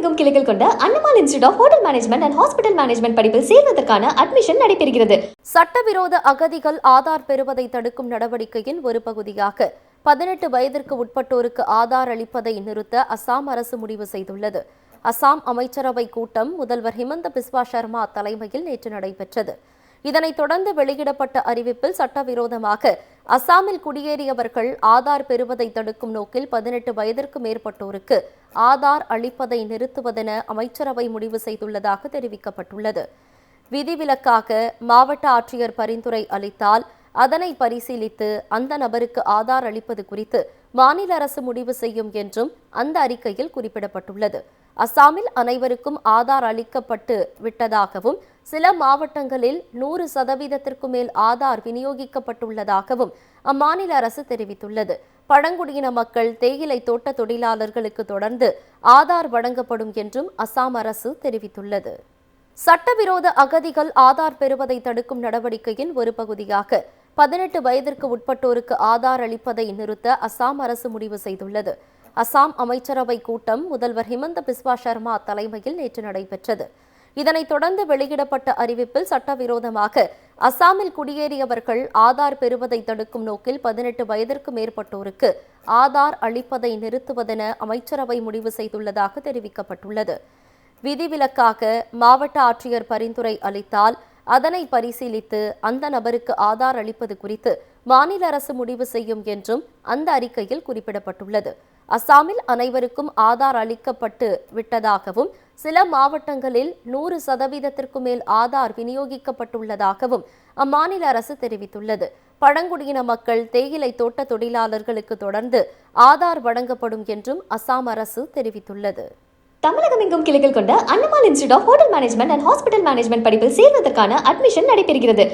தமிழகமெங்கும் கிளைகள் கொண்ட அண்ணமால் institute of hotel management and hospital management படிப்பில் சேர்வதற்கான அட்மிஷன் நடைபெறுகிறது. சட்டவிரோத அகதிகள் ஆதார் பெறுவதை தடுக்கும் நடவடிக்கையின் ஒரு பகுதியாக 18 வயதிற்கு உட்பட்டோருக்கு ஆதார் அளிப்பதை நிறுத்த அசாம் அரசு முடிவு செய்துள்ளது. அசாம் அமைச்சரவை கூட்டம் முதல்வர் ஹிமந்த பிஸ்வா சர்மா தலைமையில் நேற்று நடைபெற்றது. இதனைத் தொடர்ந்து வெளியிடப்பட்ட அறிவிப்பில் சட்டவிரோதமாக அசாமில் குடியேறியவர்கள் ஆதார் பெறுவதை தடுக்கும் நோக்கில் 18 வயதிற்கு மேற்பட்டோருக்கு ஆதார் அளிப்பதை நிறுத்துவதென அமைச்சரவை முடிவு செய்துள்ளதாக தெரிவிக்கப்பட்டுள்ளது. விதிவிலக்காக மாவட்ட ஆட்சியர் பரிந்துரை அளித்தால் அதனை பரிசீலித்து அந்த நபருக்கு ஆதார் அளிப்பது குறித்து மாநில அரசு முடிவு செய்யும் என்றும் அந்த அறிக்கையில் குறிப்பிடப்பட்டுள்ளது. அசாமில் அனைவருக்கும் ஆதார் அளிக்கப்பட்டு விட்டதாகவும் சில மாவட்டங்களில் 100% மேல் ஆதார் விநியோகிக்கப்பட்டுள்ளதாகவும் அம்மாநில அரசு தெரிவித்துள்ளது. பழங்குடியின மக்கள், தேயிலை தோட்ட தொழிலாளர்களுக்கு தொடர்ந்து ஆதார் வழங்கப்படும் என்றும் அசாம் அரசு தெரிவித்துள்ளது. சட்டவிரோத அகதிகள் ஆதார் பெறுவதை தடுக்கும் நடவடிக்கையின் ஒரு பகுதியாக 18 வயதிற்கு உட்பட்டோருக்கு ஆதார் அளிப்பதை நிறுத்த அசாம் அரசு முடிவு செய்துள்ளது. அசாம் அமைச்சரவை கூட்டம் முதல்வர் ஹிமந்த பிஸ்வா சர்மா தலைமையில் நேற்று நடைபெற்றது. இதனைத் தொடர்ந்து வெளியிடப்பட்ட அறிவிப்பில் சட்டவிரோதமாக அசாமில் குடியேறியவர்கள் ஆதார் பெறுவதை தடுக்கும் நோக்கில் 18 வயதிற்கு மேற்பட்டோருக்கு ஆதார் அளிப்பதை நிறுத்துவதென அமைச்சரவை முடிவு செய்துள்ளதாக தெரிவிக்கப்பட்டுள்ளது. விதிவிலக்காக மாவட்ட ஆட்சியர் பரிந்துரை அளித்தால் அதனை பரிசீலித்து அந்த நபருக்கு ஆதார் அளிப்பது குறித்து மாநில அரசு முடிவு செய்யும் என்றும் அந்த அறிக்கையில் குறிப்பிடப்பட்டுள்ளது. அசாமில் அனைவருக்கும் ஆதார் அளிக்கப்பட்டு விட்டதாகவும் சில மாவட்டங்களில் 100% மேல் ஆதார் விநியோகிக்கப்பட்டுள்ளதாகவும் அம்மாநில அரசு தெரிவித்துள்ளது. பழங்குடியின மக்கள், தேயிலை தோட்ட தொழிலாளர்களுக்கு தொடர்ந்து ஆதார் வழங்கப்படும் என்றும் அசாம் அரசு தெரிவித்துள்ளது. தமிழகமெங்கும் கிளைகள் கொண்ட அண்ணமால் institute of hotel management and hospital management படிப்பில் சேர்வதற்கான அட்மிஷன் நடைபெறுகிறது.